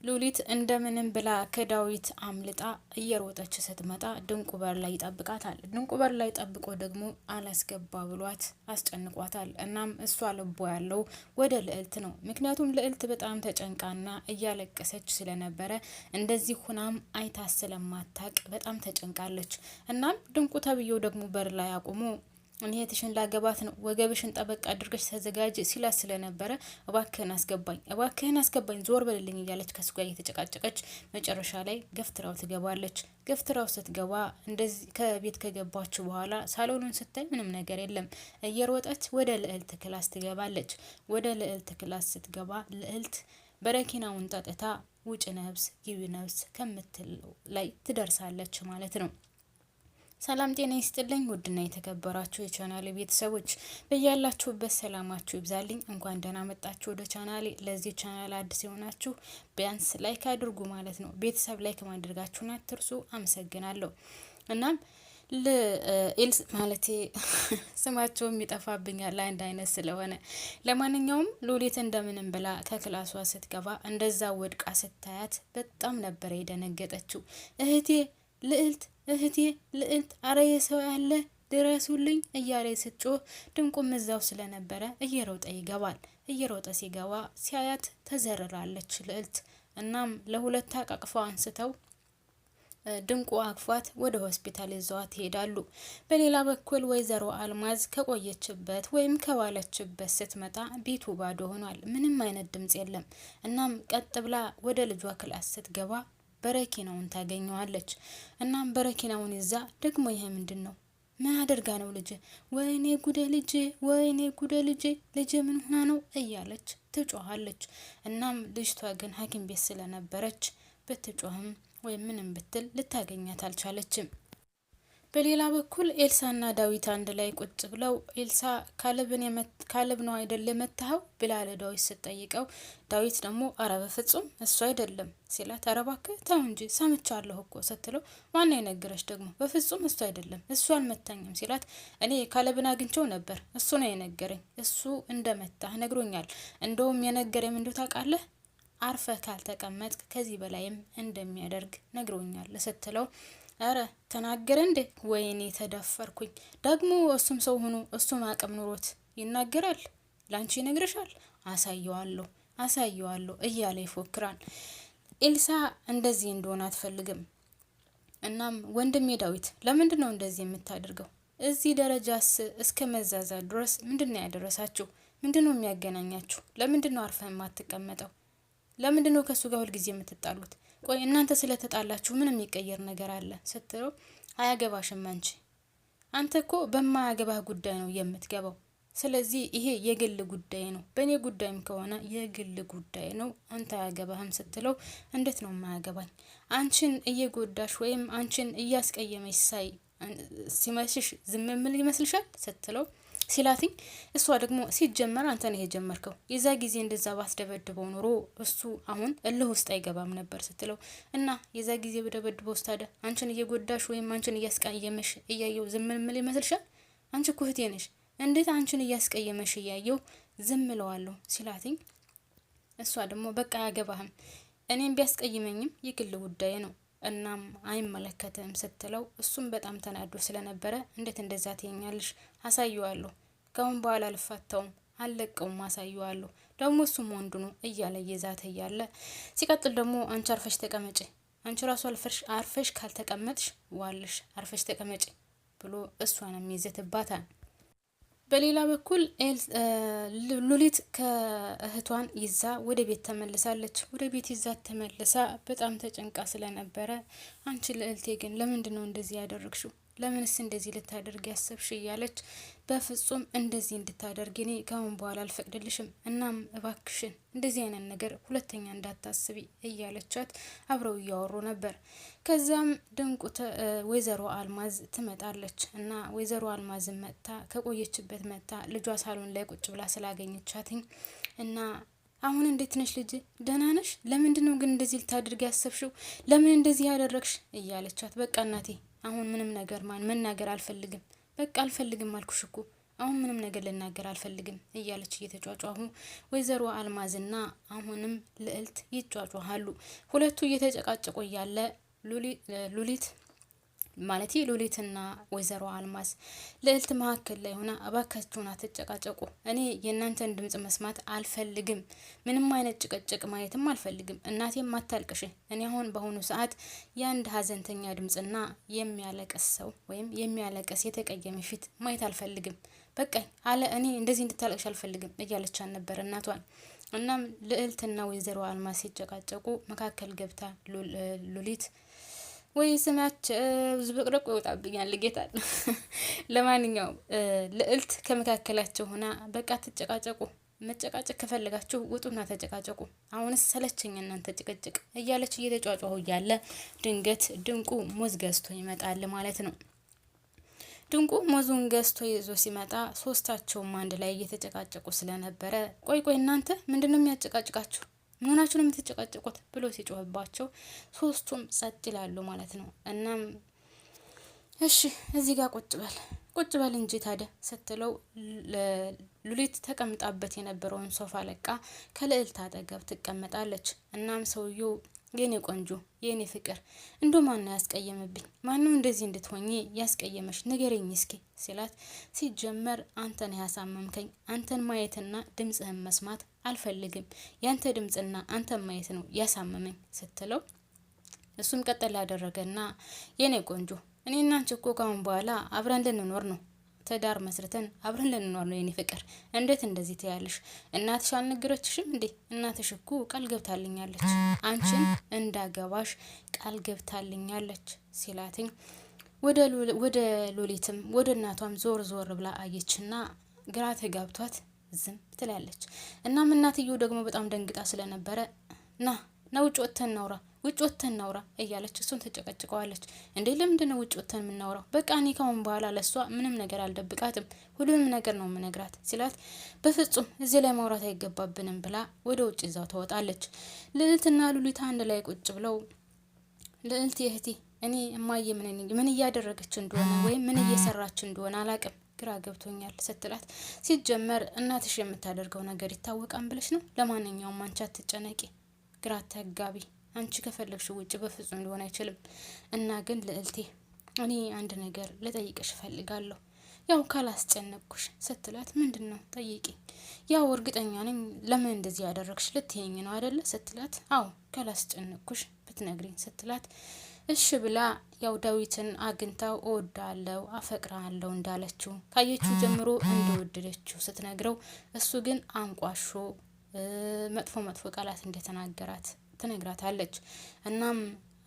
ሉሊት እንደምንም ብላ ከዳዊት አምልጣ እየሮጠች ስትመጣ ድንቁ በር ላይ ይጠብቃታል። ድንቁ በር ላይ ጠብቆ ደግሞ አላስገባ ብሏት አስጨንቋታል። እናም እሷ ልቦ ያለው ወደ ልዕልት ነው። ምክንያቱም ልዕልት በጣም ተጨንቃና እያለቀሰች ስለነበረ እንደዚህ ሁናም አይታ ስለማታቅ በጣም ተጨንቃለች። እናም ድንቁ ተብዬው ደግሞ በር ላይ አቁሞ እኔ እህትሽን ላገባት ነው፣ ወገብሽን ጠበቅ አድርገሽ ተዘጋጅ ሲላት ስለነበረ እባክህን አስገባኝ ዞር በልልኝ እያለች ከሱ ጋር እየተጨቃጨቀች መጨረሻ ላይ ገፍትራው ትገባለች። ገፍትራው ስትገባ እንደዚህ ከቤት ከገባች በኋላ ሳሎኑን ስታይ ምንም ነገር የለም። እየሮጠች ወደ ልዕልት ክላስ ትገባለች። ወደ ልዕልት ክላስ ስትገባ ልዕልት በረኪናውን ጠጥታ ውጭ ነብስ ግቢ ነብስ ከምትለው ላይ ትደርሳለች ማለት ነው። ሰላም ጤና ይስጥልኝ ውድና የተከበራችሁ የቻናሌ ቤተሰቦች በያላችሁበት ሰላማችሁ ይብዛልኝ። እንኳን ደህና መጣችሁ ወደ ቻናሌ። ለዚህ ቻናል አዲስ የሆናችሁ ቢያንስ ላይክ አድርጉ ማለት ነው። ቤተሰብ ላይክ ማድረጋችሁን አትርሱ። አመሰግናለሁ። እናም ኤልስ ማለቴ ስማቸውም ይጠፋብኛል አንድ አይነት ስለሆነ፣ ለማንኛውም ሉሊት እንደምንም ብላ ከክላሷ ስትገባ እንደዛ ወድቃ ስታያት በጣም ነበር የደነገጠችው። እህቴ ልዕልት አረ የሰው ያለ ድረሱልኝ እያለ ስትጮህ ድንቁም እዛው ስለነበረ እየሮጠ ይገባል። እየሮጠ ሲገባ ሲያያት ተዘርራለች ልዕልት። እናም ለሁለት አቃቅፈው አንስተው ድንቁ አቅፏት ወደ ሆስፒታል ይዘዋት ይሄዳሉ። በሌላ በኩል ወይዘሮ አልማዝ ከቆየችበት ወይም ከዋለችበት ስትመጣ ቤቱ ባዶ ሆኗል። ምንም አይነት ድምጽ የለም። እናም ቀጥ ብላ ወደ ልጇ ክላስ ስትገባ በረኪናውን ታገኘዋለች። እናም በረኪናውን ይዛ ደግሞ ይሄ ምንድን ነው? ምን አድርጋ ነው ልጅ? ወይኔ ጉዴ ልጅ፣ ወይኔ ጉዴ ልጅ፣ ልጅ ምን ሆና ነው እያለች ትጮሃለች። እናም ልጅቷ ግን ሐኪም ቤት ስለነበረች ብትጮህም ወይም ምንም ብትል ልታገኛት አልቻለችም። በሌላ በኩል ኤልሳና ዳዊት አንድ ላይ ቁጭ ብለው ኤልሳ ካለብ ነው አይደል የመታኸው ብላ ለዳዊት ስትጠይቀው ዳዊት ደግሞ አረ በፍጹም እሱ አይደለም ሲላት፣ አረ እባክህ ተው እንጂ ሰምቻለሁ እኮ ስትለው፣ ማን የነገረሽ ደግሞ? በፍጹም እሱ አይደለም እሱ አልመታኝም ሲላት፣ እኔ ካለብን አግኝቼው ነበር እሱ ነው የነገረኝ፣ እሱ እንደመታህ ነግሮኛል። እንደውም የነገረኝ ምንድነው ታውቃለህ? አርፈህ ካልተቀመጥክ ከዚህ በላይም እንደሚያደርግ ነግሮኛል ስትለው፣ አረ ተናገረ እንዴ? ወይኔ ተደፈርኩኝ። ደግሞ እሱም ሰው ሆኖ እሱም አቅም ኑሮት ይናገራል? ላንቺ ይነግርሻል? አሳየዋለሁ እያለ ይፎክራል። ኤልሳ እንደዚህ እንደሆነ አትፈልግም። እናም ወንድሜ ዳዊት ለምንድን ነው እንደዚህ የምታደርገው? እዚህ ደረጃስ እስከ መዛዛ ድረስ ምንድን ነው ያደረሳችሁ? ምንድን ነው የሚያገናኛችሁ? ለምንድን ነው አርፈህ የማትቀመጠው? ለምንድን ነው ከሱ ጋር ሁልጊዜ የምትጣሉት? ቆይ እናንተ ስለተጣላችሁ ምን የሚቀየር ነገር አለ ስትለው፣ አያገባሽም አንተ እኮ በማያገባህ ጉዳይ ነው የምትገባው። ስለዚህ ይሄ የግል ጉዳይ ነው፣ በእኔ ጉዳይም ከሆነ የግል ጉዳይ ነው፣ አንተ አያገባህም ስትለው፣ እንዴት ነው የማያገባኝ? አንቺን እየጎዳሽ ወይም አንቺን እያስቀየመሽ ሳይ ሲመስልሽ ዝም ምን ይመስልሻል ስትለው ሲላትኝ፣ እሷ ደግሞ ሲጀመር አንተ ነህ የጀመርከው፣ የዛ ጊዜ እንደዛ ባስደበድበው ኖሮ እሱ አሁን እልህ ውስጥ አይገባም ነበር ስትለው፣ እና የዛ ጊዜ በደበድበው ውስጥ ታዲያ አንቺን እየጎዳሽ ወይም አንቺን እያስቀየመሽ እያየው ዝም ምን ይመስልሻል? አንቺ እኮ እህቴ ነሽ፣ እንዴት አንቺን እያስቀየመሽ እያየው ዝም እለዋለሁ ሲላትኝ፣ እሷ ደግሞ በቃ አያገባህም፣ እኔም ቢያስቀይመኝም የግል ጉዳይ ነው፣ እናም አይመለከትም ስትለው፣ እሱም በጣም ተናዶ ስለነበረ እንዴት እንደዛ ትኛለሽ? አሳየዋለሁ፣ ካሁን በኋላ አልፋታውም፣ አልለቀውም፣ አሳየዋለሁ፣ ደግሞ እሱም ወንዱ ነው እያለ እየዛተ እያለ ሲቀጥል ደግሞ አንቺ አርፈሽ ተቀመጪ፣ አንቺ ራሱ አርፈሽ ካልተቀመጥሽ ዋልሽ፣ አርፈሽ ተቀመጪ ብሎ እሷንም ይዘትባታል። በሌላ በኩል ሉሊት ከእህቷን ይዛ ወደ ቤት ተመልሳለች። ወደ ቤት ይዛ ተመልሳ በጣም ተጨንቃ ስለነበረ፣ አንቺ ልዕልቴ ግን ለምንድን ነው እንደዚህ ያደረግሽው? ለምንስ እንደዚህ ልታደርግ ያሰብሽ? እያለች በፍጹም እንደዚህ እንድታደርግ እኔ ካሁን በኋላ አልፈቅድልሽም። እናም እባክሽን እንደዚህ አይነት ነገር ሁለተኛ እንዳታስቢ እያለቻት አብረው እያወሩ ነበር። ከዛም ድንቁ ወይዘሮ አልማዝ ትመጣለች እና ወይዘሮ አልማዝ መጥታ ከቆየችበት መጥታ ልጇ ሳሎን ላይ ቁጭ ብላ ስላገኘቻትኝ እና አሁን እንዴት ነሽ ልጅ? ደህና ነሽ? ለምንድን ነው ግን እንደዚህ ልታደርግ ያሰብሽው? ለምን እንደዚህ ያደረግሽ? እያለቻት፣ በቃ እናቴ አሁን ምንም ነገር መናገር አልፈልግም፣ በቃ አልፈልግም አልኩሽ እኮ አሁን ምንም ነገር ልናገር አልፈልግም እያለች እየተጫጫሁ ወይዘሮ አልማዝና አሁንም ልዕልት ይጫጫሃሉ። ሁለቱ እየተጨቃጨቁ እያለ ሉሊት ማለት ሉሊትና ወይዘሮ አልማዝ ልዕልት መካከል ላይ ሆና እባካችሁን አትጨቃጨቁ፣ እኔ የእናንተን ድምጽ መስማት አልፈልግም፣ ምንም አይነት ጭቅጭቅ ማየትም አልፈልግም፣ እናቴም አታልቅሽ። እኔ አሁን በአሁኑ ሰዓት የአንድ ሀዘንተኛ ድምጽና የሚያለቅስ ሰው ወይም የሚያለቅስ የተቀየመ ፊት ማየት አልፈልግም፣ በቃኝ አለ። እኔ እንደዚህ እንድታለቅሽ አልፈልግም እያለቻን ነበር እናቷን። እናም ልዕልትና ወይዘሮ አልማዝ ሲጨቃጨቁ መካከል ገብታ ሉሊት ወይ ስማቸው ዝብቅርቅ ይወጣብኛል ጌታ። ለማንኛውም ልዕልት ከመካከላቸው ሆና በቃ ተጨቃጨቁ፣ መጨቃጨቅ ከፈለጋችሁ ውጡና ተጨቃጨቁ፣ አሁንስ ሰለቸኝ እናንተ ጭቅጭቅ እያለች እየተጫጫሁ እያለ ድንገት ድንቁ ሙዝ ገዝቶ ይመጣል ማለት ነው። ድንቁ ሙዙን ገዝቶ ይዞ ሲመጣ ሶስታቸውም አንድ ላይ እየተጨቃጨቁ ስለነበረ ቆይ እናንተ ምንድነው የሚያጨቃጭቃችሁ? ምን ሆናችሁ ነው የምትጨቃጨቁት? ብሎ ሲጮህባቸው ሶስቱም ጸጥ ይላሉ ማለት ነው። እናም እሺ እዚህ ጋር ቁጭ በል እንጂ ታዲያ ስትለው ሉሊት ተቀምጣበት የነበረውን ሶፋ ለቃ ከልዕልት አጠገብ ትቀመጣለች። እናም ሰውየው የኔ ቆንጆ የኔ ፍቅር እንዶ ማነው ያስቀየመብኝ? ማነው እንደዚህ እንድትሆኚ ያስቀየመሽ? ንገረኝ እስኪ ሲላት፣ ሲጀመር አንተን ያሳመምከኝ፣ አንተን ማየትና ድምጽህን መስማት አልፈልግም፣ ያንተ ድምጽና አንተን ማየት ነው ያሳመመኝ ስትለው፣ እሱም ቀጠል ያደረገና የኔ ቆንጆ እኔና አንቺ እኮ ካሁን በኋላ አብረን ልንኖር ነው፣ ትዳር መስርተን አብረን ልንኖር ነው የኔ ፍቅር፣ እንዴት እንደዚህ ትያለሽ? እናትሽ አልነገረችሽም እንዴ? እናትሽ እኮ ቃል ገብታልኛለች፣ አንቺን እንዳገባሽ ቃል ገብታልኛለች ሲላትኝ ወደ ሉሊትም ወደ እናቷም ዞር ብላ አየችና ግራ ተጋብቷት ዝም ትላለች። እናም እናትየው ደግሞ በጣም ደንግጣ ስለነበረ ና ውጭ ወጥተን እናውራ እያለች እሱን ተጨቀጭቀዋለች። እንዴ ለምንድን ነው ውጭ ወጥተን የምናውራው? በቃ እኔ ካሁን በኋላ ለሷ ምንም ነገር አልደብቃትም፣ ሁሉንም ነገር ነው የምነግራት ሲላት፣ በፍጹም እዚህ ላይ ማውራት አይገባብንም ብላ ወደ ውጭ ይዛው ትወጣለች። ልዕልትና ሉሊት አንድ ላይ ቁጭ ብለው ልዕልት እህቴ እኔ እማዬ ምን እያደረገች እንደሆነ ወይም ምን እየሰራች እንደሆነ አላቅም፣ ግራ ገብቶኛል ስትላት፣ ሲጀመር እናትሽ የምታደርገው ነገር ይታወቃል ብለሽ ነው? ለማንኛውም አንቺ አትጨነቂ፣ ግራ ተጋቢ፣ አንቺ ከፈለግሽ ውጭ በፍጹም ሊሆን አይችልም። እና ግን ልዕልቴ እኔ አንድ ነገር ልጠይቅሽ እፈልጋለሁ፣ ያው ካላስጨነቅኩሽ ስትላት፣ ምንድን ነው ጠይቂ። ያው እርግጠኛ ነኝ ለምን እንደዚህ ያደረግሽ ልትይኝ ነው አይደለ ስትላት፣ አዎ ካላስጨነቅኩሽ ብትነግሪኝ ስትላት፣ እሺ ብላ ያው ዳዊትን አግኝታው እወዳለሁ አፈቅራለሁ እንዳለችው ካየችው ጀምሮ እንደወደደችው ስትነግረው፣ እሱ ግን አንቋሾ መጥፎ ቃላት እንደተናገራት ትነግራታለች።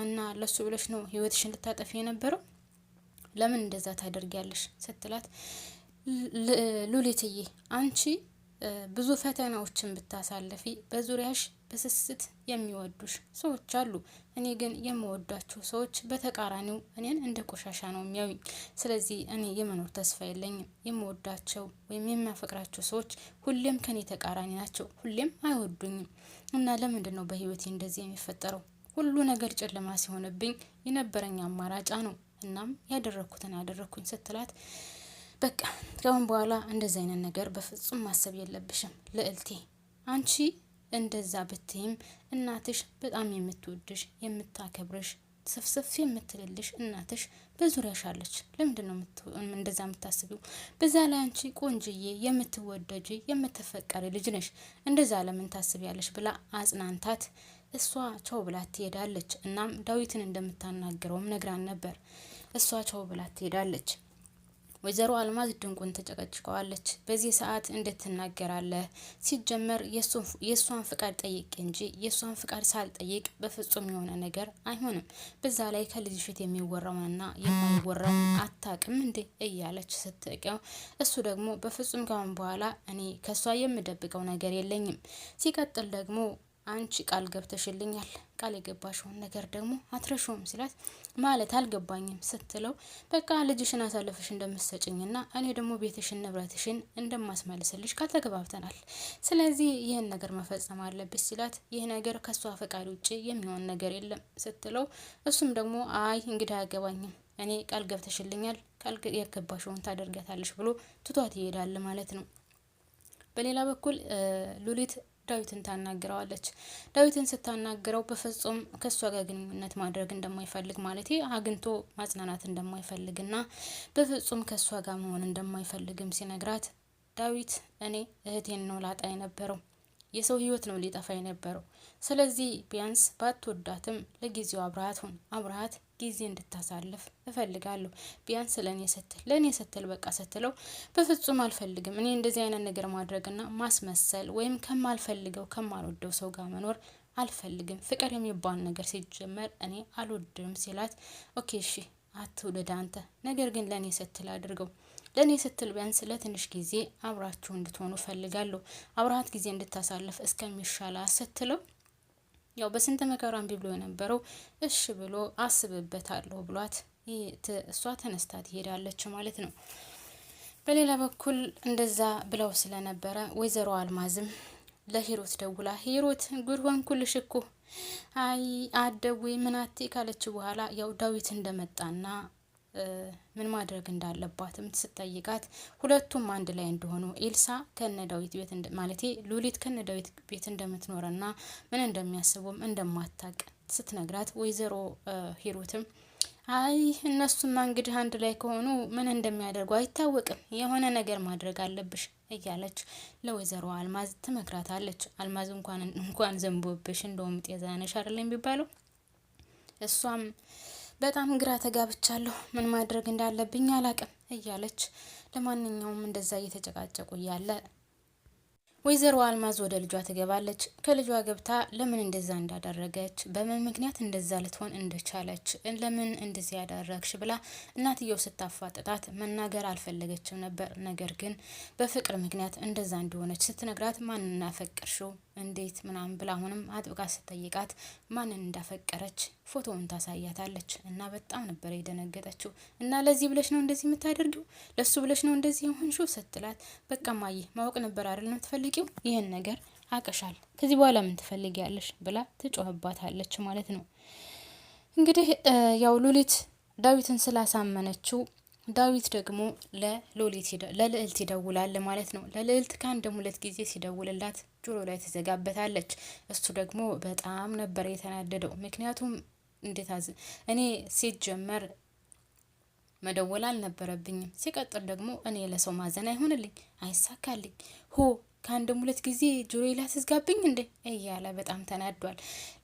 እና ለሱ ብለሽ ነው ህይወትሽን ልታጠፊ የነበረው? ለምን እንደዛ ታደርጊያለሽ ስትላት፣ ሉሊትዬ አንቺ ብዙ ፈተናዎችን ብታሳልፊ በዙሪያሽ በስስት የሚወዱሽ ሰዎች አሉ። እኔ ግን የምወዳቸው ሰዎች በተቃራኒው እኔን እንደ ቆሻሻ ነው የሚያዩኝ። ስለዚህ እኔ የመኖር ተስፋ የለኝም። የምወዳቸው ወይም የሚያፈቅራቸው ሰዎች ሁሌም ከኔ ተቃራኒ ናቸው፣ ሁሌም አይወዱኝም። እና ለምንድን ነው በህይወቴ እንደዚህ የሚፈጠረው? ሁሉ ነገር ጨለማ ሲሆንብኝ የነበረኝ አማራጫ ነው። እናም ያደረኩኝ ስትላት፣ በቃ ከአሁን በኋላ እንደዚህ አይነት ነገር በፍጹም ማሰብ የለብሽም ልዕልቴ። አንቺ እንደዛ ብትይም እናትሽ በጣም የምትወድሽ የምታከብርሽ ስፍስፍ የምትልልሽ እናትሽ በዙሪያሽ አለች። ለምንድን ነው እንደዛ የምታስቢው? በዛ ላይ አንቺ ቆንጅዬ የምትወደጂ የምትፈቀሪ ልጅ ነሽ። እንደዛ ለምን ታስቢያለሽ? ብላ አጽናንታት እሷ ቻው ብላ ትሄዳለች። እናም ዳዊትን እንደምታናግረውም ነግራን ነበር። እሷ ቻው ብላ ትሄዳለች። ወይዘሮ አልማዝ ድንቁን ተጨቀጭቀዋለች። በዚህ ሰዓት እንዴት ትናገራለህ? ሲጀመር የእሷን ፍቃድ ጠይቅ እንጂ የእሷን ፍቃድ ሳልጠይቅ በፍጹም የሆነ ነገር አይሆንም። በዛ ላይ ከልጅ ፊት የሚወራውንና የማይወራውን አታውቅም እንዴ እያለች ስትቀው፣ እሱ ደግሞ በፍጹም ካሁን በኋላ እኔ ከእሷ የምደብቀው ነገር የለኝም። ሲቀጥል ደግሞ አንቺ ቃል ገብተሽልኛል፣ ቃል የገባሽውን ነገር ደግሞ አትረሹም ሲላት፣ ማለት አልገባኝም ስትለው፣ በቃ ልጅሽን አሳልፈሽ እንደምትሰጭኝና እኔ ደግሞ ቤትሽን ንብረትሽን እንደማስመልስልሽ ቃል ተገባብተናል። ስለዚህ ይህን ነገር መፈጸም አለብሽ ሲላት፣ ይህ ነገር ከሷ ፈቃድ ውጭ የሚሆን ነገር የለም ስትለው፣ እሱም ደግሞ አይ እንግዲህ አያገባኝም፣ እኔ ቃል ገብተሽልኛል፣ ቃል የገባሽውን ታደርጋታለሽ ብሎ ትቷት ይሄዳል ማለት ነው። በሌላ በኩል ሉሊት ዳዊትን ታናግረዋለች። ዳዊትን ስታናግረው በፍጹም ከሷ ጋር ግንኙነት ማድረግ እንደማይፈልግ ማለት አግኝቶ ማጽናናት እንደማይፈልግና በፍጹም ከሷ ጋር መሆን እንደማይፈልግም ሲነግራት ዳዊት እኔ እህቴን ነው ላጣ የነበረው፣ የሰው ህይወት ነው ሊጠፋ የነበረው። ስለዚህ ቢያንስ ባትወዳትም ለጊዜው አብረሃት ጊዜ እንድታሳልፍ እፈልጋለሁ። ቢያንስ ለእኔ ስትል በቃ ስትለው በፍጹም አልፈልግም። እኔ እንደዚህ አይነት ነገር ማድረግና ማስመሰል ወይም ከማልወደው ሰው ጋር መኖር አልፈልግም። ፍቅር የሚባል ነገር ሲጀመር እኔ አልወድም ሲላት ኦኬ እሺ አትውደድ አንተ፣ ነገር ግን ለእኔ ስትል አድርገው። ለእኔ ስትል ቢያንስ ለትንሽ ጊዜ አብራችሁ እንድትሆኑ ፈልጋለሁ፣ አብረሃት ጊዜ እንድታሳልፍ እስከሚሻላ ስትለው ያው በስንት መከራ እምቢ ብሎ የነበረው እሺ ብሎ አስብበታለሁ ብሏት እሷ ተነስታ ትሄዳለች ማለት ነው። በሌላ በኩል እንደዛ ብለው ስለነበረ ወይዘሮ አልማዝም ለሂሩት ደውላ ሂሩት ጉድ ሆንኩልሽ እኮ አይ አትደውይ ምናቴ ካለች በኋላ ያው ዳዊት እንደመጣና ምን ማድረግ እንዳለባትም ስትጠይቃት ሁለቱም አንድ ላይ እንደሆኑ ኤልሳ ከነ ዳዊት ቤት ማለቴ ሉሊት ከነ ዳዊት ቤት እንደምትኖርና ምን እንደሚያስቡም እንደማታቅ ስትነግራት ወይዘሮ ሂሩትም አይ እነሱማ እንግዲህ አንድ ላይ ከሆኑ ምን እንደሚያደርጉ አይታወቅም፣ የሆነ ነገር ማድረግ አለብሽ እያለች ለወይዘሮ አልማዝ ትመክራታለች። አልማዝ እንኳን ዘንቦብሽ እንደውም ጤዛነሽ አይደለም የሚባለው። እሷም በጣም ግራ ተጋብቻለሁ፣ ምን ማድረግ እንዳለብኝ አላቅም እያለች ለማንኛውም እንደዛ እየተጨቃጨቁ እያለ ወይዘሮ አልማዝ ወደ ልጇ ትገባለች። ከልጇ ገብታ ለምን እንደዛ እንዳደረገች፣ በምን ምክንያት እንደዛ ልትሆን እንደቻለች፣ ለምን እንደዚህ ያደረግሽ ብላ እናትየው ስታፋጥጣት መናገር አልፈለገችም ነበር። ነገር ግን በፍቅር ምክንያት እንደዛ እንደሆነች ስትነግራት ማንን እናፈቅርሽው እንዴት ምናምን ብላ አሁንም አጥብቃ ስትጠይቃት ማንን እንዳፈቀረች ፎቶውን ታሳያታለች። እና በጣም ነበር የደነገጠችው። እና ለዚህ ብለሽ ነው እንደዚህ የምታደርጊው? ለሱ ብለሽ ነው እንደዚህ የሆንሽው ስትላት በቃ ማየ ማወቅ ነበር አይደል የምትፈልጊው? ይህን ነገር አቀሻል፣ ከዚህ በኋላ ምን ትፈልጊያለሽ ብላ ትጮህባታለች ማለት ነው። እንግዲህ ያው ሉሊት ዳዊትን ስላሳመነችው ዳዊት ደግሞ ለልዕልት ይደውላል ማለት ነው። ለልዕልት ከአንድም ሁለት ጊዜ ሲደውልላት ጆሮ ላይ ትዘጋበታለች። እሱ ደግሞ በጣም ነበር የተናደደው። ምክንያቱም እኔ ሲጀመር መደወል አልነበረብኝም፣ ሲቀጥል ደግሞ እኔ ለሰው ማዘን አይሆንልኝ አይሳካልኝ፣ ከአንድም ሁለት ጊዜ ጆሮ ላይ ትዝጋብኝ እንዴ እያለ በጣም ተናዷል።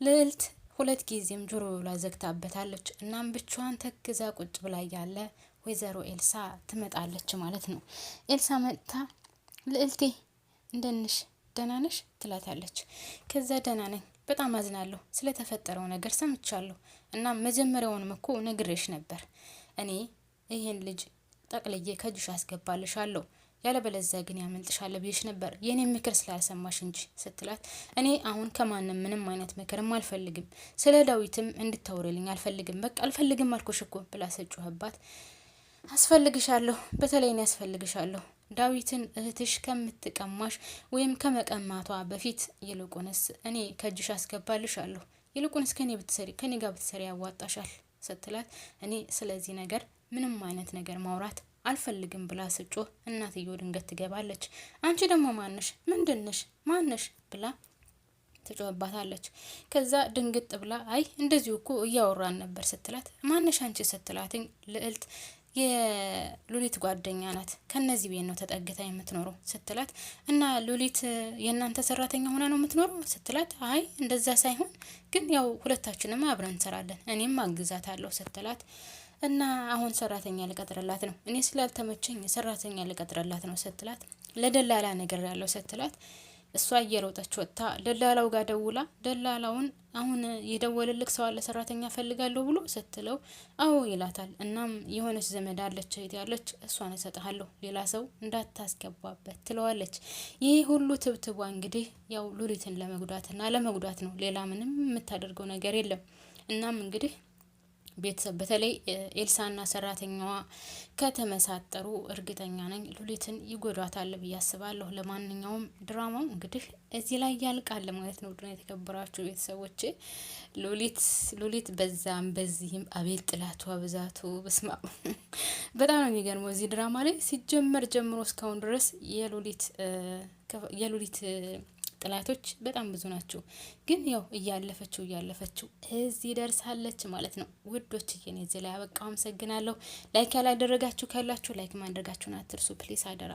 ልዕልት ሁለት ጊዜም ጆሮ ላይ ዘግታበታለች። እናም ብቻዋን ተክዛ ቁጭ ብላ ያለ ወይዘሮ ኤልሳ ትመጣለች ማለት ነው። ኤልሳ መጥታ ልዕልቴ እንደንሽ ደህና ነሽ ትላታለች። ከዛ ደህና ነኝ፣ በጣም አዝናለሁ፣ ስለተፈጠረው ነገር ሰምቻለሁ። እና መጀመሪያውንም እኮ ነግሬሽ ነበር፣ እኔ ይህን ልጅ ጠቅልዬ ከእጅሽ አስገባልሻለሁ፣ ያለበለዚያ ግን ያመልጥሻል ብዬሽ ነበር፣ የኔ ምክር ስላልሰማሽ እንጂ ስትላት እኔ አሁን ከማንም ምንም አይነት ምክርም አልፈልግም፣ ስለ ዳዊትም እንድታወሪልኝ አልፈልግም፣ በቃ አልፈልግም አልኩሽ እኮ ብላ ሰጮህባት። አስፈልግሻለሁ፣ በተለይ እኔ አስፈልግሻለሁ፣ ዳዊትን እህትሽ ከምትቀማሽ ወይም ከመቀማቷ በፊት ይልቁንስ እኔ ከእጅሽ አስገባልሻለሁ፣ ይልቁንስ ከኔ ጋር ብትሰሪ ያዋጣሻል ስትላት እኔ ስለዚህ ነገር ምንም አይነት ነገር ማውራት አልፈልግም ብላ ስጮህ እናትየው ድንገት ትገባለች። አንቺ ደግሞ ማነሽ? ምንድነሽ? ማነሽ? ብላ ትጮህባታለች። ከዛ ድንግጥ ብላ አይ እንደዚሁ እኮ እያወራን ነበር ስትላት ማነሽ አንቺ ስትላትኝ ልዕልት የሉሊት ጓደኛ ናት፣ ከነዚህ ቤት ነው ተጠግታ የምትኖረው ስትላት እና ሉሊት የእናንተ ሰራተኛ ሆና ነው የምትኖረው ስትላት አይ እንደዛ ሳይሆን ግን ያው ሁለታችንም አብረን እንሰራለን፣ እኔም አግዛታለሁ ስትላት እና አሁን ሰራተኛ ልቀጥርላት ነው፣ እኔ ስላልተመቸኝ ሰራተኛ ልቀጥርላት ነው ስትላት ለደላላ ነገር ያለው ስትላት እሷ እየሮጠች ወጥታ ደላላው ጋር ደውላ ደላላውን አሁን የደወለልክ ሰው አለ ሰራተኛ ፈልጋለሁ ብሎ ስትለው አዎ ይላታል። እናም የሆነች ዘመድ አለች እህት ያለች እሷን እሰጥሃለሁ ሌላ ሰው እንዳታስገባበት ትለዋለች። ይህ ሁሉ ትብትቧ እንግዲህ ያው ሉሊትን ለመጉዳትና ለመጉዳት ነው፣ ሌላ ምንም የምታደርገው ነገር የለም። እናም እንግዲህ ቤተሰብ በተለይ ኤልሳና ሰራተኛዋ ከተመሳጠሩ እርግጠኛ ነኝ ሉሊትን ይጎዷታል ብዬ አስባለሁ። ለማንኛውም ድራማው እንግዲህ እዚህ ላይ ያልቃል ማለት ነው። ድና የተከበራችሁ ቤተሰቦች ሉሊት በዛም በዚህም አቤት ጥላቷ ብዛቱ በስማ በጣም ነው የሚገርመው። እዚህ ድራማ ላይ ሲጀመር ጀምሮ እስካሁን ድረስ የሉሊት ጥላቶች በጣም ብዙ ናቸው። ግን ያው እያለፈችው እዚህ ደርሳለች ማለት ነው። ውዶች እኔ እዚህ ላይ አበቃው። አመሰግናለሁ። ላይክ ያላደረጋችሁ ካላችሁ ላይክ ማድረጋችሁን አትርሱ ፕሊስ፣ አደራ።